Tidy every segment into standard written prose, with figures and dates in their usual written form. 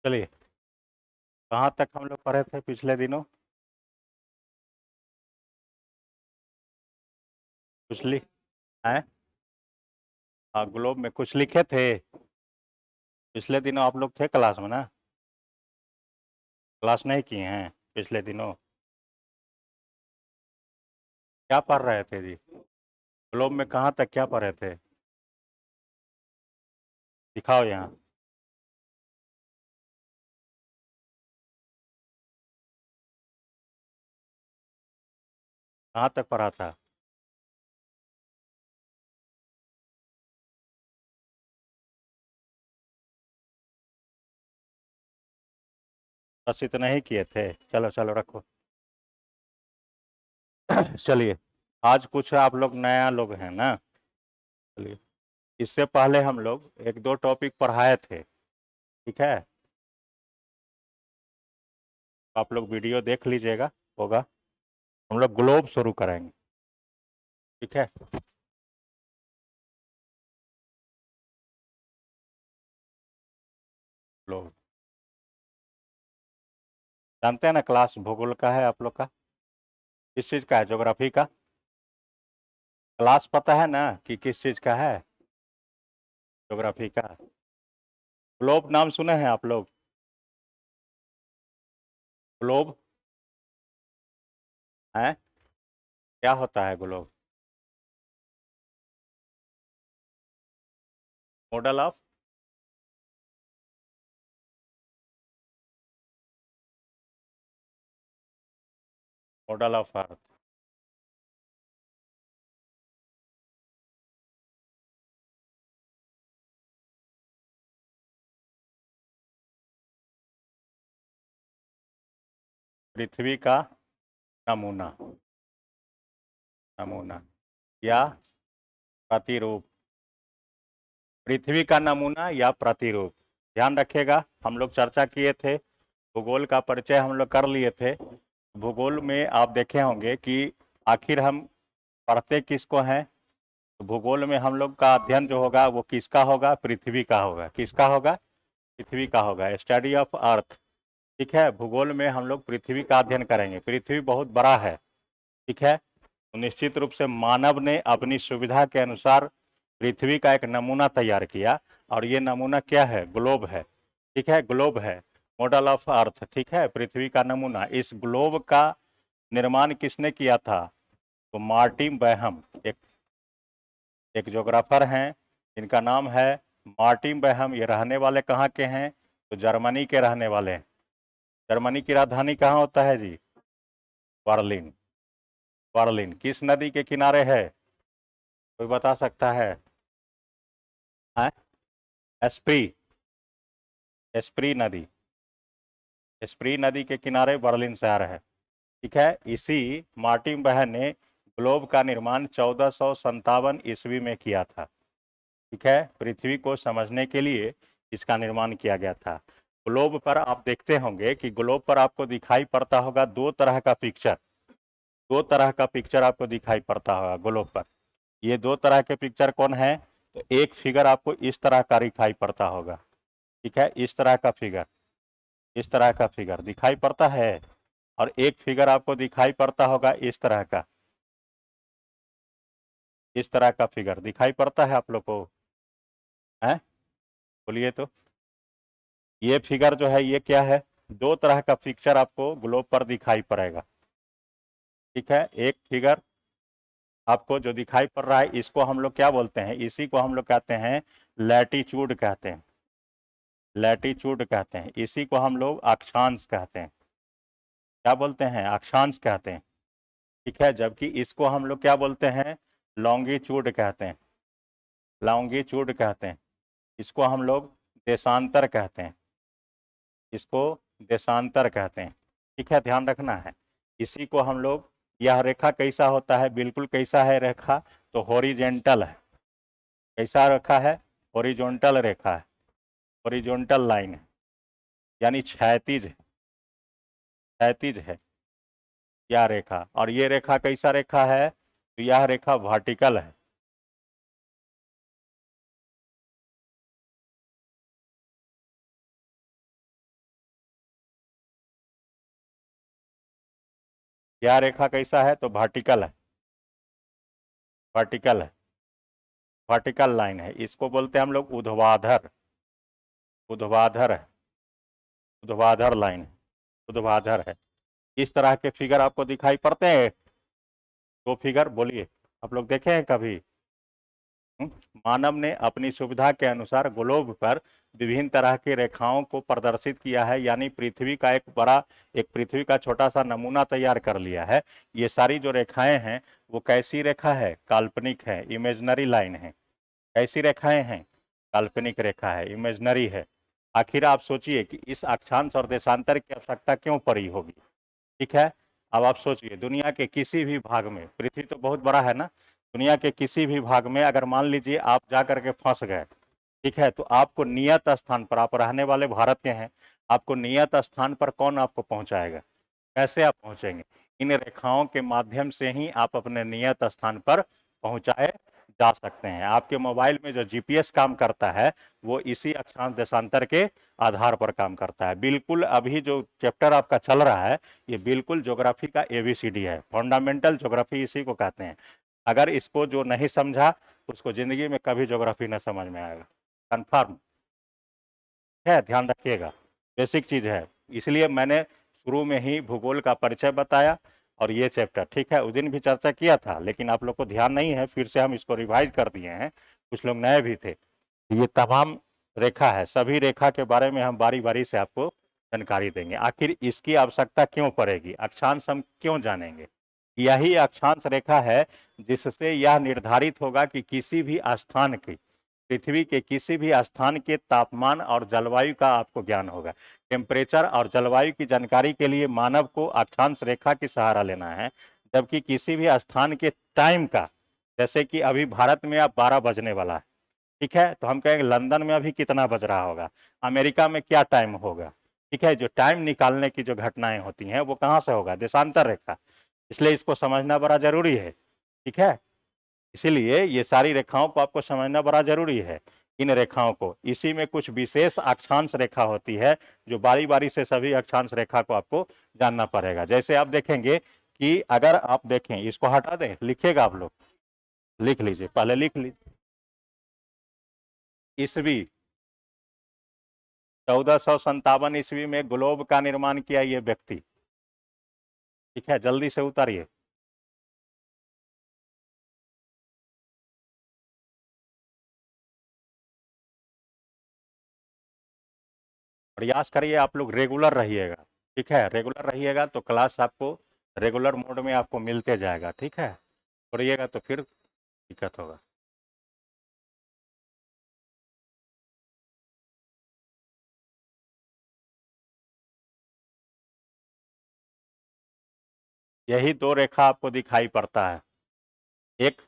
चलिए, कहाँ तक हम लोग पढ़े थे पिछले दिनों? कुछ लिख हैं? हाँ, ग्लोब में कुछ लिखे थे पिछले दिनों। आप लोग थे क्लास में ना? क्लास नहीं किए हैं पिछले दिनों? क्या पढ़ रहे थे जी? ग्लोब में कहाँ तक क्या पढ़े थे? दिखाओ यहाँ। कहाँ तक पढ़ा था? बस इतना ही किए थे? चलो चलो रखो। चलिए, आज कुछ आप लोग नया लोग हैं ना? चलिए, इससे पहले हम लोग एक दो टॉपिक पढ़ाए थे, ठीक है? आप लोग वीडियो देख लीजिएगा, होगा। हम लोग ग्लोब शुरू करेंगे, ठीक है? ग्लोब जानते हैं ना, क्लास भूगोल का है आप लोग का। किस चीज़ का है? ज्योग्राफी का। क्लास पता है ना कि किस चीज़ का है? ज्योग्राफी का। ग्लोब नाम सुने हैं आप लोग? ग्लोब है? क्या होता है globe? Model of model of earth. पृथ्वी का नमूना। नमूना या प्रतिरूप। पृथ्वी का नमूना या प्रतिरूप। ध्यान रखिएगा, हम लोग चर्चा किए थे, भूगोल का परिचय हम लोग कर लिए थे। भूगोल में आप देखे होंगे कि आखिर हम पढ़ते किसको हैं? तो भूगोल में हम लोग का अध्ययन जो होगा वो किसका होगा? पृथ्वी का होगा। किसका होगा? पृथ्वी का होगा। स्टडी ऑफ अर्थ, ठीक है? भूगोल में हम लोग पृथ्वी का अध्ययन करेंगे। पृथ्वी बहुत बड़ा है, ठीक है? तो निश्चित रूप से मानव ने अपनी सुविधा के अनुसार पृथ्वी का एक नमूना तैयार किया, और ये नमूना क्या है? ग्लोब है, ठीक है? ग्लोब है, मॉडल ऑफ अर्थ, ठीक है? पृथ्वी का नमूना। इस ग्लोब का निर्माण किसने किया था? तो मार्टिन बैहम, एक ज्योग्राफर हैं, इनका नाम है मार्टिन बैहम। ये रहने वाले कहाँ के हैं? तो जर्मनी के रहने वाले हैं। जर्मनी की राजधानी कहाँ होता है जी? बर्लिन। बर्लिन किस नदी के किनारे है? कोई बता सकता है? हाँ? एस्प्री। एस्प्री नदी। एस्प्री नदी के किनारे बर्लिन शहर है, ठीक है? इसी मार्टिन बहन ने ग्लोब का निर्माण 1457 ईस्वी में किया था, ठीक है? पृथ्वी को समझने के लिए इसका निर्माण किया गया था। ग्लोब पर आप देखते होंगे कि ग्लोब पर आपको दिखाई पड़ता होगा दो तरह का पिक्चर। दो तरह का पिक्चर आपको दिखाई पड़ता होगा ग्लोब पर। ये दो तरह के पिक्चर कौन है? तो एक फिगर आपको इस तरह का दिखाई पड़ता होगा, ठीक है? इस तरह का फिगर, इस तरह का फिगर दिखाई पड़ता है। और एक फिगर आपको दिखाई पड़ता होगा इस तरह का, इस तरह का फिगर दिखाई पड़ता है आप लोग को? है? बोलिए तो। ये फिगर जो है ये क्या है? दो तरह का पिक्चर आपको ग्लोब पर दिखाई पड़ेगा, ठीक है? एक फिगर आपको जो दिखाई पड़ रहा है, इसको हम लोग क्या बोलते हैं? इसी को हम लोग कहते हैं लैटीट्यूड कहते हैं। लैटीट्यूड कहते हैं। इसी को हम लोग अक्षांश कहते हैं। क्या बोलते हैं? अक्षांश कहते हैं, ठीक है? जबकि इसको हम लोग क्या बोलते हैं? लॉन्गिट्यूड कहते हैं। लॉन्गिट्यूड कहते हैं। इसको हम लोग देशांतर कहते हैं। इसको देशांतर कहते हैं, ठीक है? ध्यान रखना है। इसी को हम लोग, यह रेखा कैसा होता है? बिल्कुल कैसा है रेखा? तो हॉरिजेंटल है। कैसा रेखा है? हॉरिजॉन्टल रेखा है। हॉरिजॉन्टल लाइन है, यानी क्षैतिज है। क्षैतिज है यह रेखा। और ये रेखा कैसा रेखा है? तो यह रेखा वर्टिकल है। यह रेखा कैसा है, तो वर्टिकल है, वर्टिकल है, वर्टिकल लाइन है, इसको बोलते हैं हम लोग ऊर्ध्वाधर, ऊर्ध्वाधर है, ऊर्ध्वाधर लाइन है, ऊर्ध्वाधर है। इस तरह के फिगर आपको दिखाई पड़ते हैं, दो फिगर बोलिए, आप लोग देखे हैं कभी? मानव ने अपनी सुविधा के अनुसार ग्लोब पर विभिन्न तरह की रेखाओं को प्रदर्शित किया है, यानी पृथ्वी का एक पृथ्वी का छोटा सा नमूना तैयार कर लिया है। ये सारी जो रेखाएं हैं वो कैसी रेखा है, काल्पनिक है, इमेजनरी लाइन है। कैसी रेखाएं हैं, काल्पनिक रेखा है, इमेजनरी है। आखिर आप सोचिए कि इस अक्षांश और देशांतर की आवश्यकता क्यों पड़ी होगी। ठीक है, अब आप सोचिए, दुनिया के किसी भी भाग में, पृथ्वी तो बहुत बड़ा है ना, दुनिया के किसी भी भाग में अगर मान लीजिए आप जा करके फंस गए, ठीक है, तो आपको नियत स्थान पर, आप रहने वाले भारत के हैं, आपको नियत स्थान पर कौन आपको पहुंचाएगा, कैसे आप पहुंचेंगे? इन रेखाओं के माध्यम से ही आप अपने नियत स्थान पर पहुंचाए जा सकते हैं। आपके मोबाइल में जो जीपीएस काम करता है वो इसी अक्षांश देशांतर के आधार पर काम करता है। बिल्कुल अभी जो चैप्टर आपका चल रहा है ये बिल्कुल ज्योग्राफी का एबीसीडी है, फंडामेंटल ज्योग्राफी इसी को कहते हैं। अगर इसको जो नहीं समझा उसको जिंदगी में कभी ज्योग्राफी न समझ में आएगा, कन्फर्म है, ध्यान रखिएगा, बेसिक चीज है। इसलिए मैंने शुरू में ही भूगोल का परिचय बताया और ये चैप्टर, ठीक है, उस दिन भी चर्चा किया था लेकिन आप लोग को ध्यान नहीं है, फिर से हम इसको रिवाइज कर दिए हैं, कुछ लोग नए भी थे। ये तमाम रेखा है, सभी रेखा के बारे में हम बारी बारी से आपको जानकारी देंगे। आखिर इसकी आवश्यकता क्यों पड़ेगी, अक्षांश हम क्यों जानेंगे? यही अक्षांश रेखा है जिससे यह निर्धारित होगा कि किसी भी स्थान की, पृथ्वी के किसी भी स्थान के तापमान और जलवायु का आपको ज्ञान होगा। टेम्परेचर और जलवायु की जानकारी के लिए मानव को अक्षांश रेखा की सहारा लेना है, जबकि किसी भी स्थान के टाइम का, जैसे कि अभी भारत में अब 12 बजने वाला है, ठीक है, तो हम कहेंगे लंदन में अभी कितना बज रहा होगा, अमेरिका में क्या टाइम होगा। ठीक है, जो टाइम निकालने की जो घटनाएं होती हैं वो कहाँ से होगा, देशांतर रेखा, इसलिए इसको समझना बड़ा जरूरी है। ठीक है, इसीलिए ये सारी रेखाओं को आपको समझना बड़ा जरूरी है। इन रेखाओं को, इसी में कुछ विशेष अक्षांश रेखा होती है जो बारी बारी से सभी अक्षांश रेखा को आपको जानना पड़ेगा। जैसे आप देखेंगे कि अगर आप देखें, इसको हटा दें, लिखिएगा आप लोग, लिख लीजिए, पहले लिख लीजिए। ईस्वी 1457 ईस्वी में ग्लोब का निर्माण किया ये व्यक्ति। ठीक है, जल्दी से उतारिए। प्रयास करिए, आप लोग रेगुलर रहिएगा। ठीक है, रेगुलर रहिएगा तो क्लास आपको रेगुलर मोड में आपको मिलते जाएगा। ठीक है, छोड़िएगा तो फिर दिक्कत होगा। यही दो रेखा आपको दिखाई पड़ता है, एक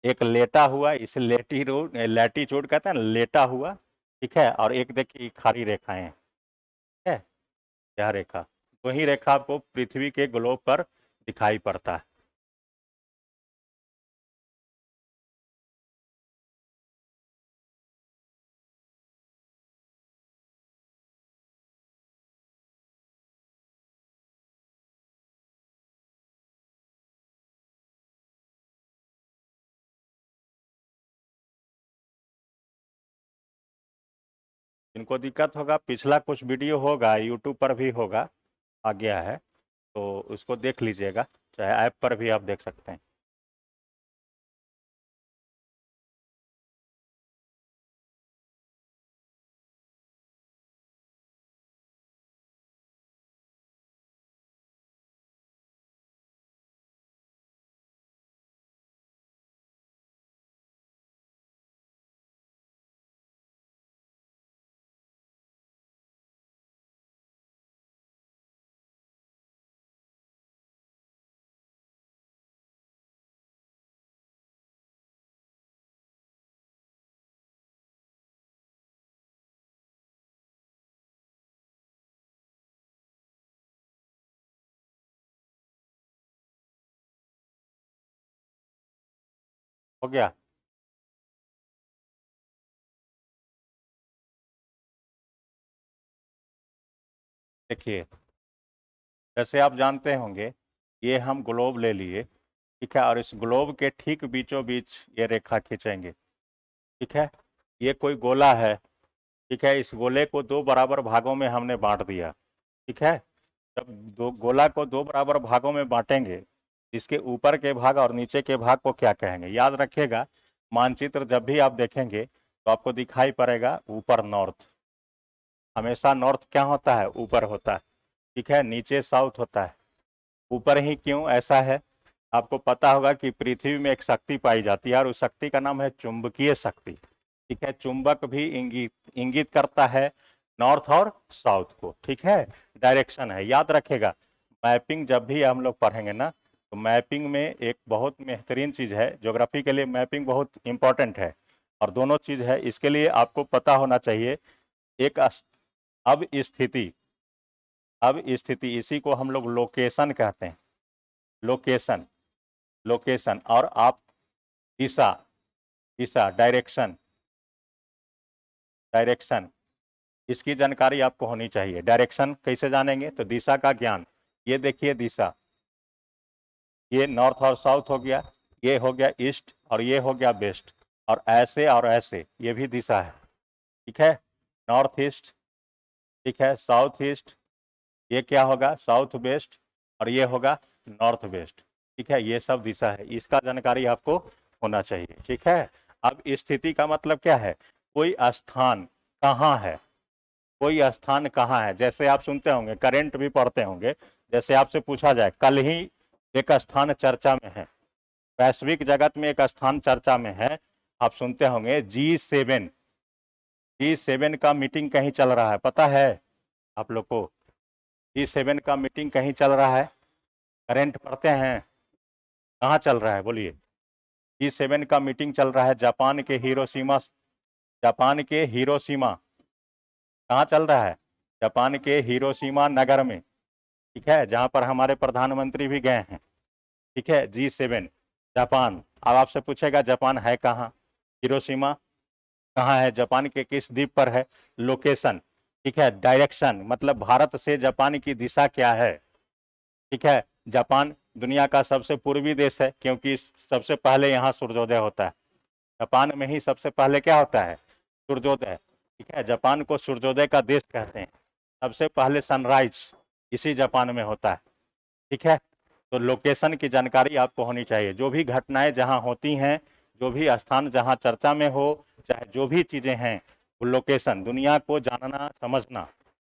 एक लेटा हुआ, इसे लैटीट्यूड कहते हैं ना, लेटा हुआ। ठीक है, और एक देखिए खाली रेखाएं हैं। ठीक है, यह रेखा, वही रेखा आपको पृथ्वी के ग्लोब पर दिखाई पड़ता है। इनको दिक्कत होगा, पिछला कुछ वीडियो होगा यूट्यूब पर भी होगा, आ गया है, तो उसको देख लीजिएगा, चाहे ऐप पर भी आप देख सकते हैं। हो गया? देखिए, जैसे आप जानते होंगे ये हम ग्लोब ले लिए, ठीक है, और इस ग्लोब के ठीक बीचों बीच ये रेखा खींचेंगे, ठीक है। ये कोई गोला है, ठीक है, इस गोले को दो बराबर भागों में हमने बांट दिया, ठीक है। जब दो गोला को दो बराबर भागों में बांटेंगे, इसके ऊपर के भाग और नीचे के भाग को क्या कहेंगे, याद रखिएगा। मानचित्र जब भी आप देखेंगे तो आपको दिखाई पड़ेगा ऊपर नॉर्थ, हमेशा नॉर्थ क्या होता है, ऊपर होता है, ठीक है, नीचे साउथ होता है। ऊपर ही क्यों ऐसा है, आपको पता होगा कि पृथ्वी में एक शक्ति पाई जाती है और उस शक्ति का नाम है चुंबकीय शक्ति, ठीक है। चुंबक भी इंगित इंगित करता है नॉर्थ और साउथ को, ठीक है, डायरेक्शन है, याद रखेगा। मैपिंग जब भी हम लोग पढ़ेंगे ना, तो मैपिंग में एक बहुत बेहतरीन चीज़ है, ज्योग्राफी के लिए मैपिंग बहुत इंपॉर्टेंट है, और दोनों चीज़ है, इसके लिए आपको पता होना चाहिए। एक अब स्थिति, अब स्थिति, इसी को हम लोग लोकेशन कहते हैं, लोकेशन, लोकेशन, और आप दिशा, दिशा, डायरेक्शन, डायरेक्शन, इसकी जानकारी आपको होनी चाहिए। डायरेक्शन कैसे जानेंगे, तो दिशा का ज्ञान, ये देखिए दिशा, ये नॉर्थ और साउथ हो गया, ये हो गया ईस्ट और ये हो गया वेस्ट, और ऐसे ये भी दिशा है, ठीक है, नॉर्थ ईस्ट, ठीक है, साउथ ईस्ट, ये क्या होगा, साउथ वेस्ट, और ये होगा नॉर्थ वेस्ट, ठीक है, ये सब दिशा है, इसका जानकारी आपको होना चाहिए, ठीक है। अब स्थिति का मतलब क्या है, कोई स्थान कहाँ है, कोई स्थान कहाँ है, जैसे आप सुनते होंगे, करंट भी पढ़ते होंगे, जैसे आपसे पूछा जाए कल ही एक स्थान चर्चा में है, वैश्विक जगत में एक स्थान चर्चा में है, आप सुनते होंगे G7, G7 का मीटिंग कहीं चल रहा है, पता है आप लोग को, G7 का मीटिंग कहीं चल रहा है, करंट पढ़ते हैं, कहाँ चल रहा है बोलिए। G7 का मीटिंग चल रहा है जापान के हिरोशिमा, जापान के हिरोशिमा, कहाँ चल रहा है, जापान के हिरोशिमा नगर में, ठीक है, जहाँ पर हमारे प्रधानमंत्री भी गए हैं, ठीक है, G7 जापान। अब आपसे पूछेगा जापान है कहाँ, हिरोशिमा कहाँ है, जापान के किस द्वीप पर है, लोकेशन, ठीक है, डायरेक्शन मतलब भारत से जापान की दिशा क्या है, ठीक है। जापान दुनिया का सबसे पूर्वी देश है, क्योंकि सबसे पहले यहाँ सूर्योदय होता है, जापान में ही सबसे पहले क्या होता है, सूर्योदय, ठीक है, जापान को सूर्योदय का देश कहते हैं, सबसे पहले सनराइज इसी जापान में होता है, ठीक है। तो लोकेशन की जानकारी आपको होनी चाहिए, जो भी घटनाएं जहां होती हैं, जो भी स्थान जहां चर्चा में हो, चाहे जो भी चीजें हैं, वो लोकेशन, दुनिया को जानना समझना,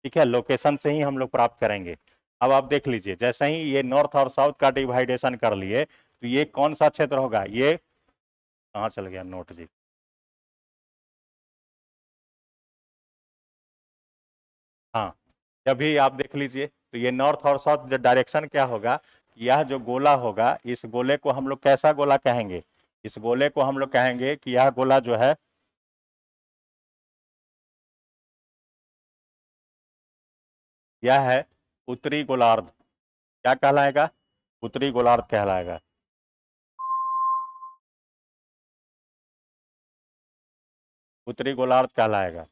ठीक है, लोकेशन से ही हम लोग प्राप्त करेंगे। अब आप देख लीजिए, जैसे ही ये नॉर्थ और साउथ का डिवाइडेशन कर लिए, तो ये कौन सा क्षेत्र होगा, ये कहाँ चल गया नोट जी, हाँ, जब भी आप देख लीजिए, तो ये नॉर्थ और साउथ डायरेक्शन क्या होगा, यह जो गोला होगा, इस गोले को हम लोग कैसा गोला कहेंगे, इस गोले को हम लोग कहेंगे कि यह गोला जो है, यह है उत्तरी गोलार्ध, क्या कहलाएगा, उत्तरी गोलार्ध कहलाएगा, उत्तरी गोलार्ध कहलाएगा,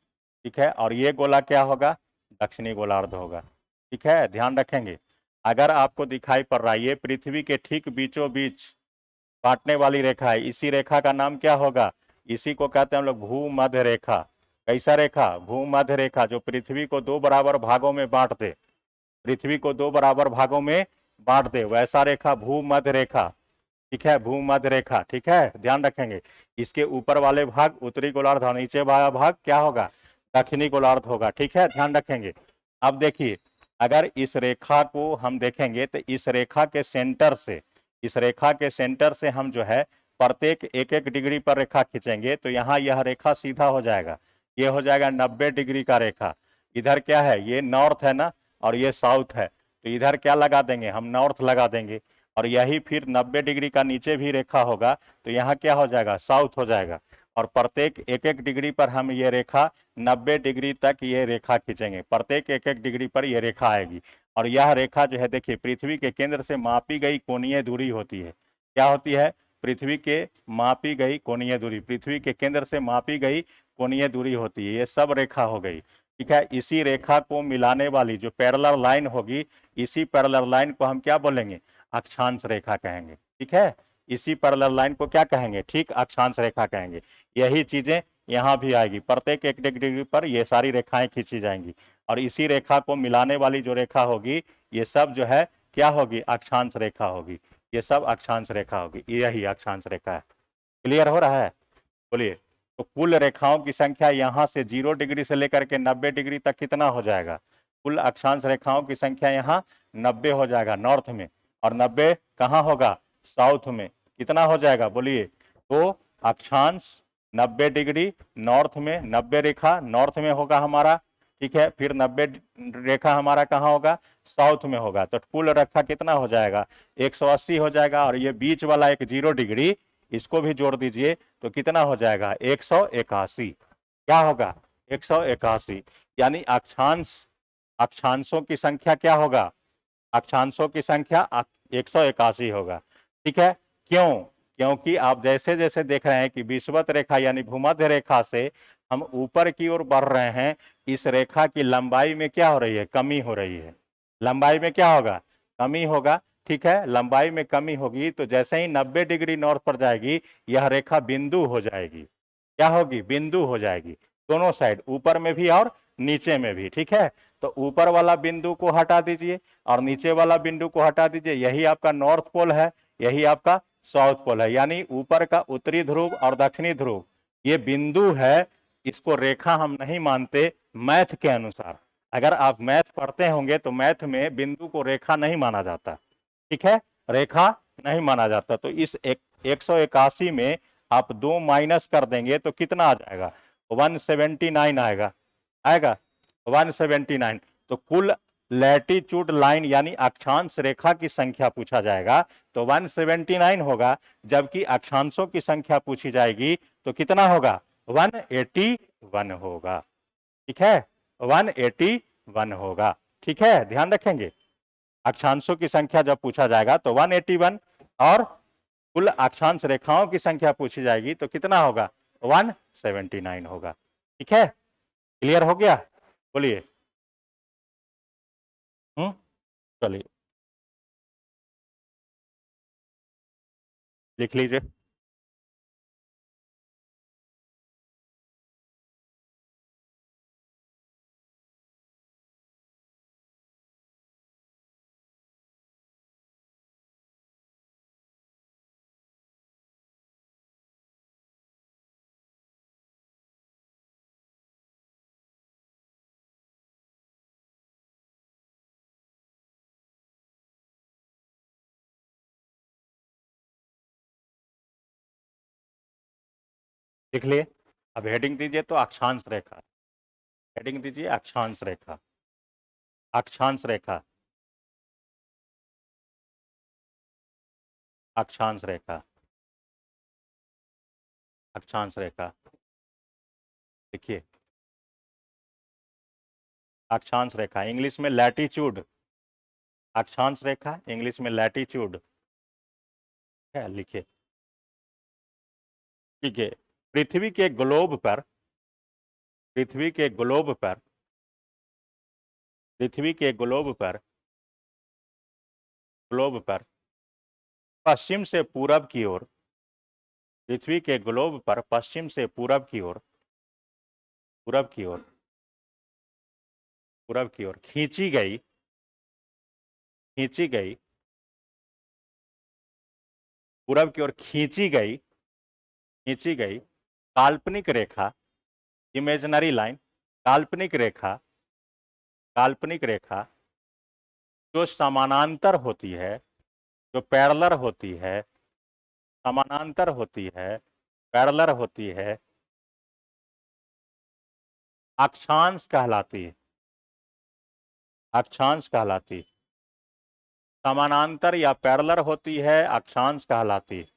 ठीक है। और ये गोला क्या होगा, दक्षिणी गोलार्ध होगा, ठीक है, ध्यान रखेंगे। अगर आपको दिखाई पड़ रहा है ये पृथ्वी के ठीक बीचों बीच काटने वाली रेखा है, इसी रेखा का नाम क्या होगा, इसी को कहते हैं हम लोग भूमध्य रेखा। कैसा रेखा, भूमध्य रेखा, जो पृथ्वी को दो बराबर भागों में बांट दे, पृथ्वी को दो बराबर भागों में बांट दे, वैसा रेखा भूमध्य रेखा, ठीक है, भूमध्य रेखा, ठीक है, ध्यान रखेंगे। इसके ऊपर वाले भाग उत्तरी गोलार्ध और नीचे वाला भाग क्या होगा, दक्षिणी गोलार्ध होगा, ठीक है, ध्यान रखेंगे। अब देखिए, अगर इस रेखा को हम देखेंगे, तो इस रेखा के सेंटर से, इस रेखा के सेंटर से हम जो है प्रत्येक एक एक डिग्री पर रेखा खींचेंगे, तो यहाँ यह रेखा सीधा हो जाएगा, ये हो जाएगा 90 डिग्री का रेखा। इधर क्या है, ये नॉर्थ है ना, और ये साउथ है, तो इधर क्या लगा देंगे, हम नॉर्थ लगा देंगे, और यही फिर 90 डिग्री का नीचे भी रेखा होगा, तो यहाँ क्या हो जाएगा, साउथ हो जाएगा, और प्रत्येक एक एक डिग्री पर हम ये रेखा 90 डिग्री तक ये रेखा खींचेंगे, प्रत्येक एक एक डिग्री पर ये रेखा आएगी। और यह रेखा जो है देखिए, पृथ्वी के केंद्र से मापी गई कोणीय दूरी होती है, क्या होती है, पृथ्वी के मापी गई कोणीय दूरी, पृथ्वी के केंद्र से मापी गई कोणीय दूरी होती है, ये सब रेखा हो गई, ठीक है। इसी रेखा को मिलाने वाली जो पैरेलल लाइन होगी, इसी पैरेलल लाइन को हम क्या बोलेंगे, अक्षांश रेखा कहेंगे। ठीक है, इसी पैरेलल लाइन को क्या कहेंगे? ठीक, अक्षांश रेखा कहेंगे। यही चीजें यहाँ भी आएगी, प्रत्येक 1 डिग्री पर ये सारी रेखाएं खींची जाएंगी और इसी रेखा को मिलाने वाली जो रेखा होगी ये सब जो है क्या होगी? अक्षांश रेखा होगी। ये सब अक्षांश रेखा होगी, यही अक्षांश रेखा है। क्लियर हो रहा है? बोलिए। तो कुल रेखाओं की संख्या यहाँ से 0 डिग्री से लेकर के 90 डिग्री तक कितना हो जाएगा? कुल अक्षांश रेखाओं की संख्या यहाँ 90 हो जाएगा नॉर्थ में, और 90 कहाँ होगा? साउथ में। कितना हो जाएगा? बोलिए। तो अक्षांश 90 डिग्री नॉर्थ में, 90 रेखा नॉर्थ में होगा हमारा। ठीक है, फिर 90 रेखा हमारा कहाँ होगा? साउथ में होगा। तो कुल रेखा कितना हो जाएगा? 180 हो जाएगा, और ये बीच वाला एक 0 डिग्री इसको भी जोड़ दीजिए तो कितना हो जाएगा? 181। क्या होगा? 181। यानी अक्षांशों की संख्या क्या होगा? अक्षांशों की संख्या 181 होगा। ठीक है, क्यों? क्योंकि आप जैसे जैसे देख रहे हैं कि विषुवत रेखा यानी भूमध्य रेखा से हम ऊपर की ओर बढ़ रहे हैं, इस रेखा की लंबाई में क्या हो रही है? कमी हो रही है। लंबाई में क्या होगा? कमी होगा। ठीक है, लंबाई में कमी होगी तो जैसे ही 90 डिग्री नॉर्थ पर जाएगी यह रेखा बिंदु हो जाएगी। क्या होगी? बिंदु हो जाएगी, दोनों साइड, ऊपर में भी और नीचे में भी। ठीक है, तो ऊपर वाला बिंदु को हटा दीजिए और नीचे वाला बिंदु को हटा दीजिए, यही आपका नॉर्थ पोल है, यही आपका साउथ पोल है। यानी ऊपर का उत्तरी ध्रुव और दक्षिणी ध्रुव ये बिंदु है, इसको रेखा हम नहीं मानते मैथ के अनुसार। अगर आप मैथ पढ़ते होंगे तो मैथ में बिंदु को रेखा नहीं माना जाता। ठीक है, रेखा नहीं माना जाता। तो इस 181 में आप 2 माइनस कर देंगे तो कितना आ जाएगा? 179 आएगा। आएगा 179। तो कुल लैटिट्यूड लाइन यानी अक्षांश रेखा की संख्या पूछा जाएगा तो 179 होगा, जबकि अक्षांशों की संख्या पूछी जाएगी तो कितना होगा? 181 होगा। ठीक है, 181 होगा। ठीक है, ध्यान रखेंगे। अक्षांशों की संख्या जब पूछा जाएगा तो 181, और कुल अक्षांश रेखाओं की संख्या पूछी जाएगी तो कितना होगा? 179 होगा। ठीक है, क्लियर हो गया? बोलिए। चलिए लिख लीजिए। लिख लिए। अब हेडिंग दीजिए तो अक्षांश रेखा। हेडिंग दीजिए अक्षांश रेखा। अक्षांश रेखा। अक्षांश रेखा। अक्षांश रेखा। देखिए, अक्षांश रेखा इंग्लिश में लैटिट्यूड। अक्षांश रेखा इंग्लिश में लैटिट्यूड है। लिखिए। ठीक है, पृथ्वी के ग्लोब पर, पृथ्वी के ग्लोब पर, पृथ्वी के ग्लोब पर, ग्लोब पर पश्चिम से पूरब की ओर, पृथ्वी के ग्लोब पर पश्चिम से पूरब की ओर, पूरब की ओर, पूरब की ओर खींची गई, खींची गई, पूरब की ओर खींची गई, खींची गई काल्पनिक रेखा, इमेजिनरी लाइन, काल्पनिक रेखा, काल्पनिक रेखा जो समानांतर होती है, जो पैरेलल होती है, समानांतर होती है, पैरेलल होती है, अक्षांश कहलाती है। अक्षांश कहलाती है। समानांतर या पैरेलल होती है, अक्षांश कहलाती है।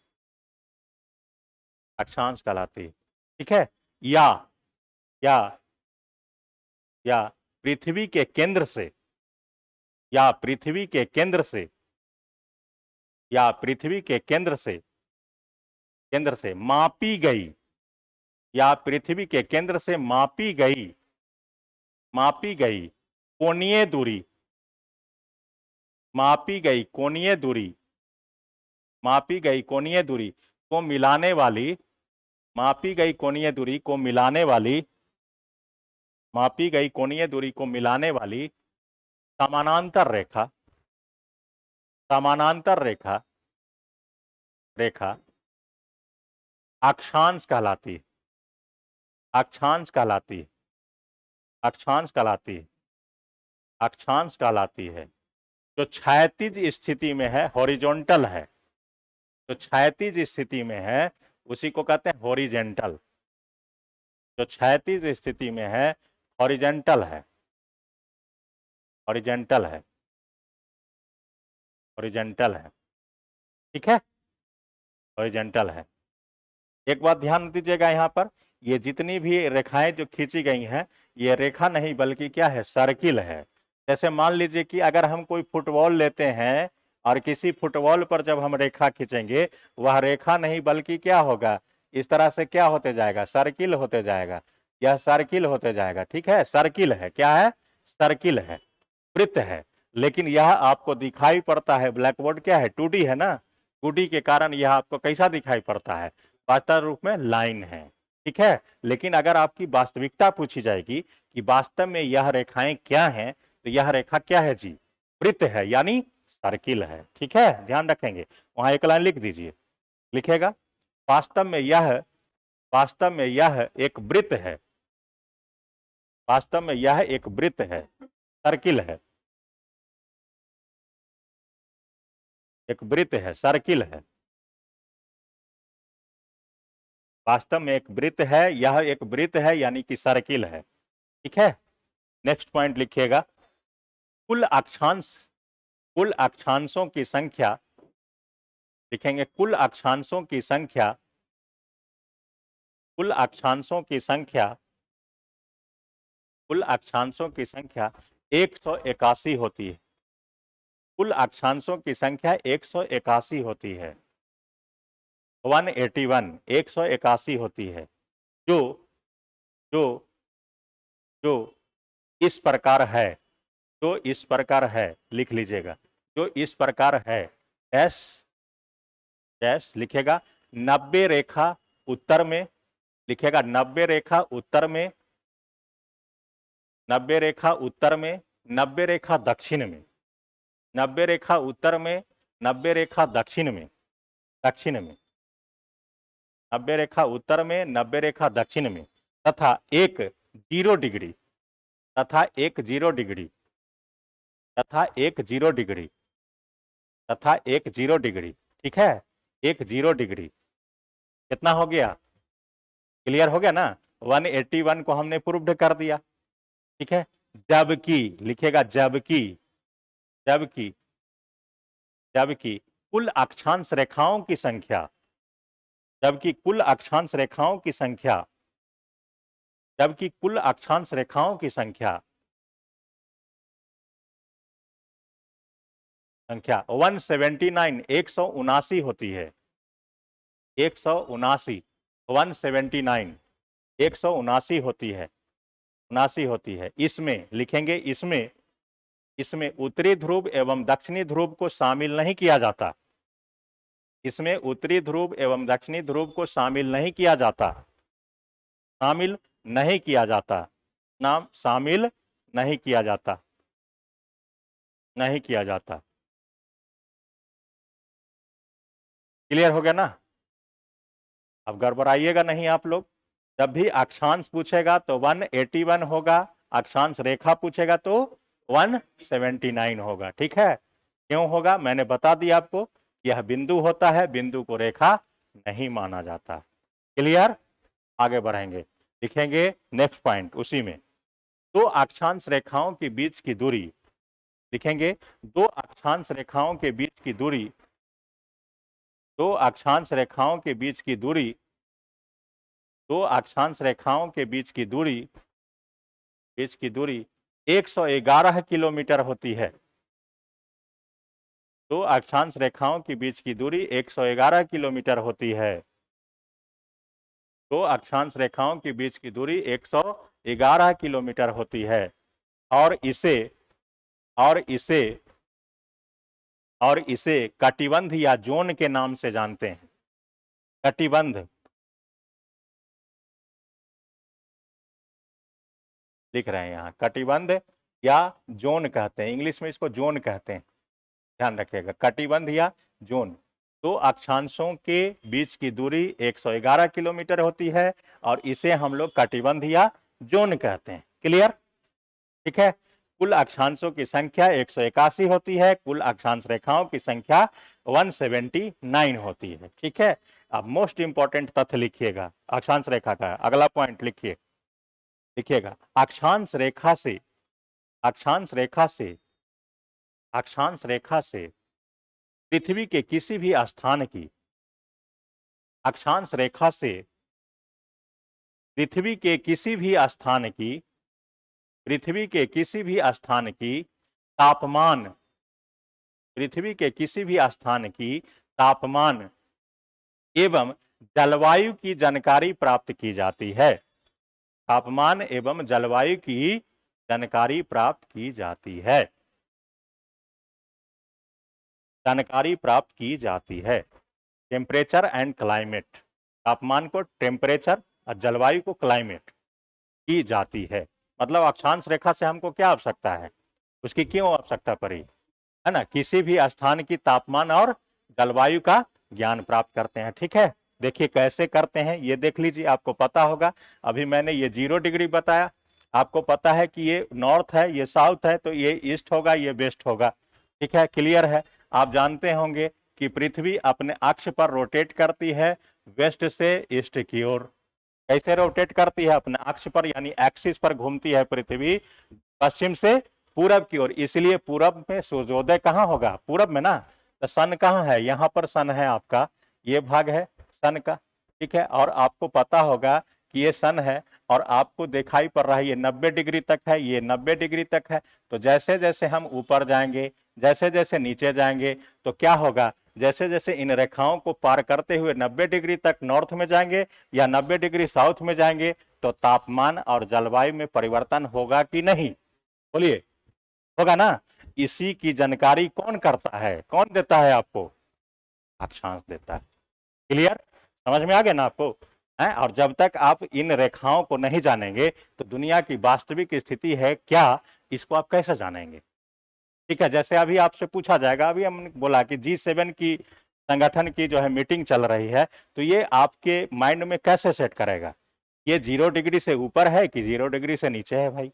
अक्षांश कहलाती है। ठीक है, या या या पृथ्वी के केंद्र से, या पृथ्वी के केंद्र से, या पृथ्वी के केंद्र से, केंद्र से मापी गई, या पृथ्वी के केंद्र से मापी गई, मापी गई कोणीय दूरी, मापी गई कोणीय दूरी, मापी गई कोणीय दूरी को मिलाने वाली, मापी गई कोणीय दूरी को मिलाने वाली, मापी गई कोणीय दूरी को मिलाने वाली समानांतर रेखा, समानांतर रेखा, रेखा अक्षांश कहलाती, अक्षांश कहलाती, अक्षांश कहलाती, अक्षांश कहलाती है। जो क्षैतिज स्थिति में है, हॉरिजॉन्टल है, जो क्षैतिज स्थिति में है उसी को कहते हैं हॉरिजेंटल। जो क्षैतिज स्थिति में है हॉरिजेंटल है, हॉरिजेंटल है, हॉरिजेंटल है, ठीक है, हॉरिजेंटल है। एक बात ध्यान दीजिएगा, यहाँ पर ये जितनी भी रेखाएं जो खींची गई हैं ये रेखा नहीं बल्कि क्या है, सर्किल है। जैसे मान लीजिए कि अगर हम कोई फुटबॉल लेते हैं और किसी फुटबॉल पर जब हम रेखा खींचेंगे वह रेखा नहीं बल्कि क्या होगा, इस तरह से क्या होते जाएगा, सर्किल होते जाएगा, यह सर्किल होते जाएगा, ठीक है, सर्किल है, क्या है, सर्किल है, वृत्त है। लेकिन यह आपको दिखाई पड़ता है, ब्लैक बोर्ड क्या है, 2D है ना, 2D के कारण यह आपको कैसा दिखाई पड़ता है, वास्तव रूप में लाइन है, ठीक है। लेकिन अगर आपकी वास्तविकता पूछी जाएगी कि वास्तव में यह रेखाएं क्या हैं, तो यह रेखा क्या है जी, वृत्त है, यानी सर्किल है, ठीक है, ध्यान रखेंगे। वहां एक लाइन लिख दीजिए, लिखेगा वास्तव में यह, वास्तव में यह एक वृत्त है, वास्तव में यह एक वृत्त है, सर्किल है, एक वृत्त है, सर्किल है, वास्तव में एक वृत्त है, यह एक वृत्त है यानी कि सर्किल है, ठीक है। नेक्स्ट पॉइंट लिखिएगा, कुल अक्षांश, कुल अक्षांशों की संख्या, लिखेंगे कुल अक्षांशों की संख्या, कुल अक्षांशों की संख्या, कुल अक्षांशों की संख्या 181 होती है, कुल अक्षांशों की संख्या 181 होती है, 181, 181 होती है, जो जो जो इस प्रकार है, जो इस प्रकार है, लिख लीजिएगा, जो इस प्रकार है, डैश डैश लिखेगा 90 रेखा उत्तर में, लिखेगा 90 रेखा उत्तर में, 90 रेखा उत्तर में, 90 रेखा दक्षिण में, 90 रेखा उत्तर में, 90 रेखा दक्षिण में, दक्षिण में, 90 रेखा उत्तर में, 90 रेखा दक्षिण में, तथा एक 0 डिग्री, तथा एक 0 डिग्री, तथा एक 0 डिग्री, तथा एक 0 डिग्री, ठीक है, एक 0 डिग्री, कितना हो गया, क्लियर हो गया ना, 181 को हमने प्रूव्ड कर दिया, ठीक है। जबकि लिखेगा जबकि, जबकि, जबकि कुल अक्षांश रेखाओं की संख्या, जबकि कुल अक्षांश रेखाओं की संख्या, जबकि कुल अक्षांश रेखाओं की संख्या, संख्या 179, 179 होती है, 179, 179, 179 होती है, 79 होती है। इसमें लिखेंगे, इसमें, इसमें उत्तरी ध्रुव एवं दक्षिणी ध्रुव को शामिल नहीं किया जाता, इसमें उत्तरी ध्रुव एवं दक्षिणी ध्रुव को शामिल नहीं किया जाता, शामिल नहीं किया जाता, नाम शामिल नहीं किया जाता, नहीं किया जाता, क्लियर हो गया ना। अब गड़बड़ाइएगा नहीं आप लोग, जब भी अक्षांश पूछेगा तो 181 होगा, अक्षांश रेखा पूछेगा तो 179 होगा, ठीक है। क्यों होगा, मैंने बता दिया आपको, यह बिंदु होता है, बिंदु को रेखा नहीं माना जाता, क्लियर। आगे बढ़ेंगे, लिखेंगे नेक्स्ट पॉइंट उसी में, दो अक्षांश रेखाओं के बीच की दूरी, लिखेंगे दो अक्षांश रेखाओं के बीच की दूरी, दो अक्षांश रेखाओं के बीच की दूरी, दो अक्षांश रेखाओं के बीच की दूरी, बीच की दूरी 111 किलोमीटर होती है, दो अक्षांश रेखाओं के बीच की दूरी 111 किलोमीटर होती है, दो अक्षांश रेखाओं के बीच की दूरी 111 किलोमीटर होती है, और इसे, और इसे और इसे कटिबंध या जोन के नाम से जानते हैं। कटिबंध लिख रहे हैं यहां, कटिबंध या जोन कहते हैं, इंग्लिश में इसको जोन कहते हैं, ध्यान रखिएगा, कटिबंध या जोन। दो अक्षांशों के बीच की दूरी 111 किलोमीटर होती है और इसे हम लोग कटिबंध या जोन कहते हैं। क्लियर? ठीक है। कुल अक्षांशों की संख्या 181 होती है, कुल अक्षांश रेखाओं की संख्या 179 होती है। ठीक है। अब मोस्ट इंपॉर्टेंट तथ्य लिखिएगा अक्षांश रेखा का, अगला पॉइंट लिखिए, लिखिएगा अक्षांश रेखा से, अक्षांश रेखा से, अक्षांश रेखा से पृथ्वी के किसी भी स्थान की, अक्षांश रेखा से पृथ्वी के किसी भी स्थान की, पृथ्वी के किसी भी स्थान की तापमान, पृथ्वी के किसी भी स्थान की तापमान एवं जलवायु की जानकारी प्राप्त की जाती है। तापमान एवं जलवायु की जानकारी प्राप्त की जाती है, जानकारी प्राप्त की जाती है। टेम्परेचर एंड क्लाइमेट, तापमान को टेम्परेचर और जलवायु को क्लाइमेट की जाती है। मतलब अक्षांश रेखा से हमको क्या आवश्यकता है, उसकी क्यों आवश्यकता पड़ी, है ना, किसी भी स्थान की तापमान और जलवायु का ज्ञान प्राप्त करते हैं। ठीक है। देखिए कैसे करते हैं ये देख लीजिए, आपको पता होगा। अभी मैंने ये 0 डिग्री बताया, आपको पता है कि ये नॉर्थ है, ये साउथ है, तो ये ईस्ट होगा, ये वेस्ट होगा। ठीक है, क्लियर है। आप जानते होंगे कि पृथ्वी अपने अक्ष पर रोटेट करती है वेस्ट से ईस्ट की ओर। कैसे रोटेट करती है, अपने अक्ष पर यानी एक्सिस पर घूमती है पृथ्वी पश्चिम से पूरब की ओर। इसलिए पूरब में सूर्योदय कहाँ होगा, पूरब में ना। तो सन कहाँ है, यहाँ पर सन है आपका, ये भाग है सन का। ठीक है। और आपको पता होगा कि ये सन है और आपको दिखाई पड़ रहा है ये 90 डिग्री तक है, ये 90 डिग्री तक है। तो जैसे जैसे हम ऊपर जाएंगे, जैसे जैसे नीचे जाएंगे, तो क्या होगा, जैसे जैसे इन रेखाओं को पार करते हुए 90 डिग्री तक नॉर्थ में जाएंगे या 90 डिग्री साउथ में जाएंगे, तो तापमान और जलवायु में परिवर्तन होगा कि नहीं, बोलिए, होगा ना। इसी की जानकारी कौन करता है, कौन देता है आपको, अक्षांश देता है। क्लियर, समझ में आ गया ना आपको, है। और जब तक आप इन रेखाओं को नहीं जानेंगे तो दुनिया की वास्तविक स्थिति है क्या, इसको आप कैसे जानेंगे। ठीक है। जैसे अभी आपसे पूछा जाएगा, अभी हमने बोला कि G7 की संगठन की जो है मीटिंग चल रही है, तो ये आपके माइंड में कैसे सेट करेगा, ये 0 डिग्री से ऊपर है कि 0 डिग्री से नीचे है भाई,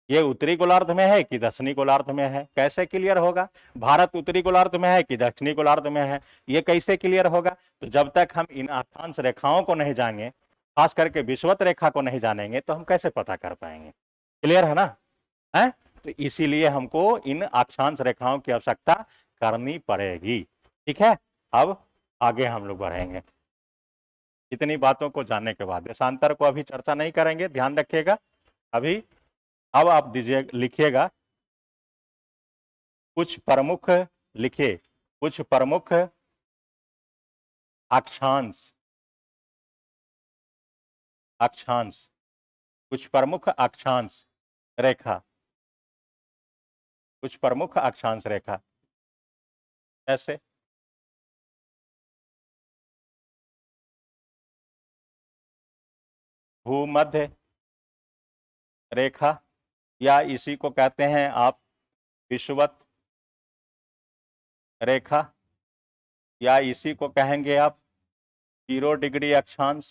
ये उत्तरी गोलार्ध में है कि दक्षिणी गोलार्ध में है, कैसे क्लियर होगा। भारत उत्तरी गोलार्ध में है कि दक्षिणी गोलार्ध में है, ये कैसे क्लियर होगा। तो जब तक हम इन अक्षांश रेखाओं को नहीं जानेंगे, खास करके विषुवत रेखा को नहीं जानेंगे, तो हम कैसे पता कर पाएंगे। क्लियर है ना, है। तो इसीलिए हमको इन अक्षांश रेखाओं की आवश्यकता करनी पड़ेगी। ठीक है। अब आगे हम लोग बढ़ेंगे, इतनी बातों को जानने के बाद देशांतर को अभी चर्चा नहीं करेंगे, ध्यान रखिएगा अभी। अब आप दीजिए, लिखिएगा कुछ प्रमुख, लिखिए कुछ प्रमुख अक्षांश, अक्षांश, कुछ प्रमुख अक्षांश रेखा, कुछ प्रमुख अक्षांश रेखा ऐसे, भूमध्य रेखा या इसी को कहते हैं आप विषुवत रेखा, या इसी को कहेंगे आप 0 डिग्री अक्षांश।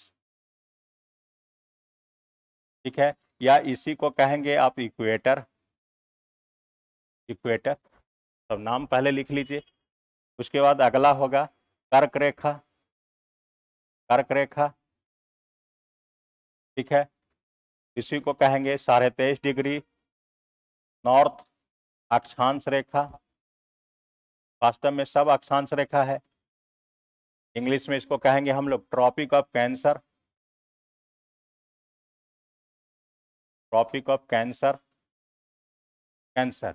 ठीक है। या इसी को कहेंगे आप इक्वेटर, इक्वेटर, सब नाम पहले लिख लीजिए। उसके बाद अगला होगा कर्क रेखा, कर्क रेखा। ठीक है। इसी को कहेंगे 23.5 डिग्री नॉर्थ अक्षांश रेखा, वास्तव में सब अक्षांश रेखा है। इंग्लिश में इसको कहेंगे हम लोग tropic of cancer, tropic of cancer, cancer.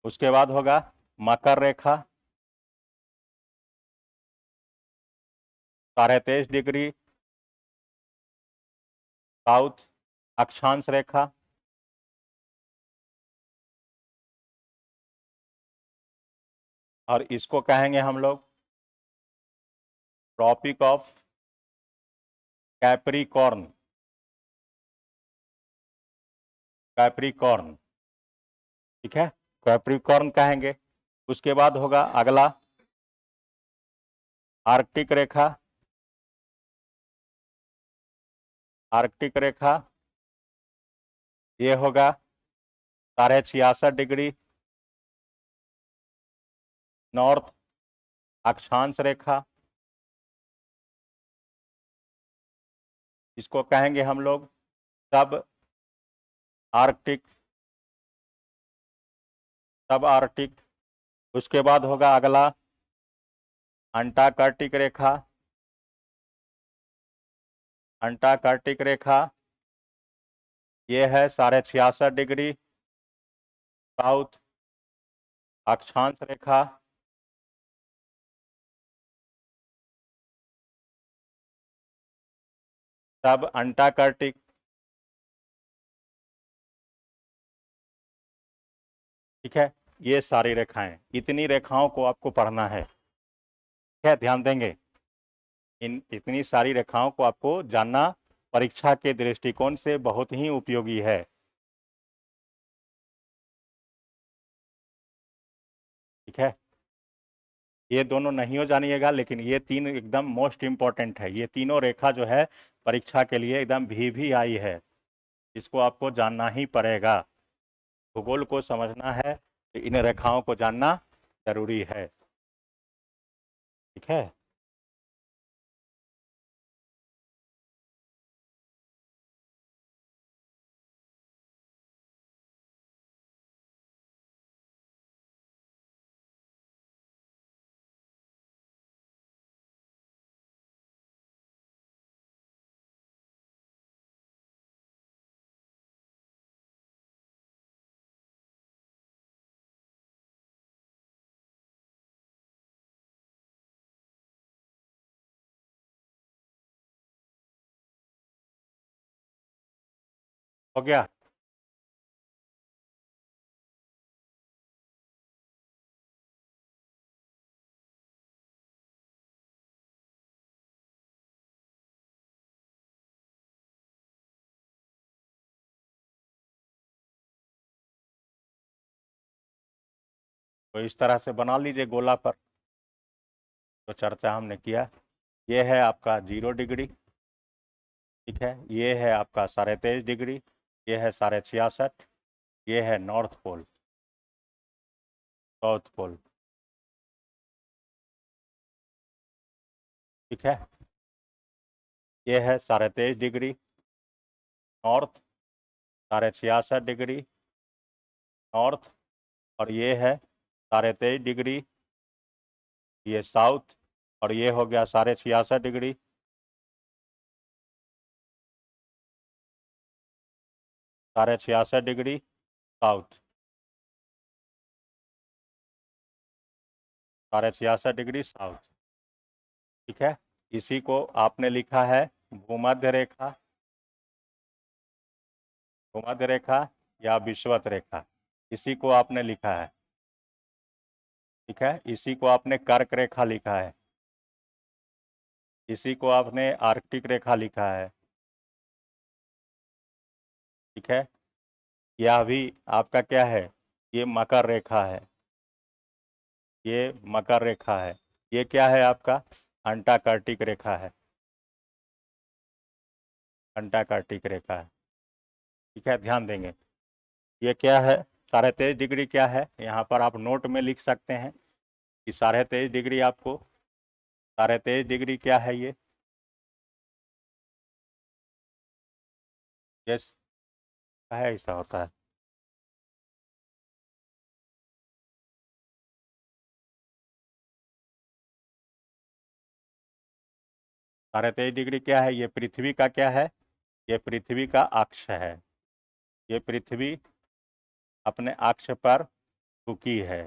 उसके बाद होगा मकर रेखा 23.5 डिग्री साउथ अक्षांश रेखा। और इसको कहेंगे हम लोग ट्रॉपिक ऑफ कैप्रिकॉर्न। कैप्रिकॉर्न, ठीक है, कैप्रिकॉर्न कहेंगे। उसके बाद होगा अगला आर्कटिक रेखा। आर्कटिक रेखा ये होगा 66.5 नॉर्थ अक्षांश रेखा। इसको कहेंगे हम लोग सब आर्कटिक। सब आर्कटिक। उसके बाद होगा अगला अंटार्कटिक रेखा। अंटार्कटिक रेखा ये है 66.5 साउथ अक्षांश रेखा। सब अंटार्कटिक। ठीक है, ये सारी रेखाएं, इतनी रेखाओं को आपको पढ़ना है। ठीक है, ध्यान देंगे, इन इतनी सारी रेखाओं को आपको जानना परीक्षा के दृष्टिकोण से बहुत ही उपयोगी है। ठीक है, ये दोनों नहीं हो जानिएगा, लेकिन ये तीन एकदम मोस्ट इंपॉर्टेंट है। ये तीनों रेखा जो है परीक्षा के लिए एकदम भी आई है, इसको आपको जानना ही पड़ेगा। भूगोल को समझना है तो इन रेखाओं को जानना जरूरी है। ठीक है, हो गया। तो इस तरह से बना लीजिए गोला पर, तो चर्चा हमने किया। ये है आपका 0 डिग्री। ठीक है, ये है आपका 23.5 डिग्री। ये है 66.5। ये है नॉर्थ पोल, साउथ पोल। ठीक है, ये है 23.5 डिग्री नॉर्थ, 66.5 डिग्री नॉर्थ, और ये है 23.5 डिग्री ये साउथ, और ये हो गया 66.5 degree. 66.5 degree south, 66.5 degree south. ठीक है, इसी को आपने लिखा है भूमध्य रेखा। भूमध्य रेखा या विषुवत रेखा, इसी को आपने लिखा है। ठीक है, इसी को आपने कर्क रेखा लिखा है। इसी को आपने आर्कटिक रेखा लिखा है। ठीक है, यह भी आपका क्या है, ये मकर रेखा है। ये मकर रेखा है। ये क्या है आपका, अंटार्कटिक रेखा है। अंटार्कटिक रेखा है। ठीक है, ध्यान देंगे। ये क्या है, 23.5 डिग्री क्या है, यहाँ पर आप नोट में लिख सकते हैं कि 23.5 डिग्री आपको, 23.5 डिग्री क्या है ये। यस, है, ऐसा होता है। 23.5 डिग्री क्या है, ये पृथ्वी का क्या है, ये पृथ्वी का अक्ष है। ये पृथ्वी अपने अक्ष पर झुकी है।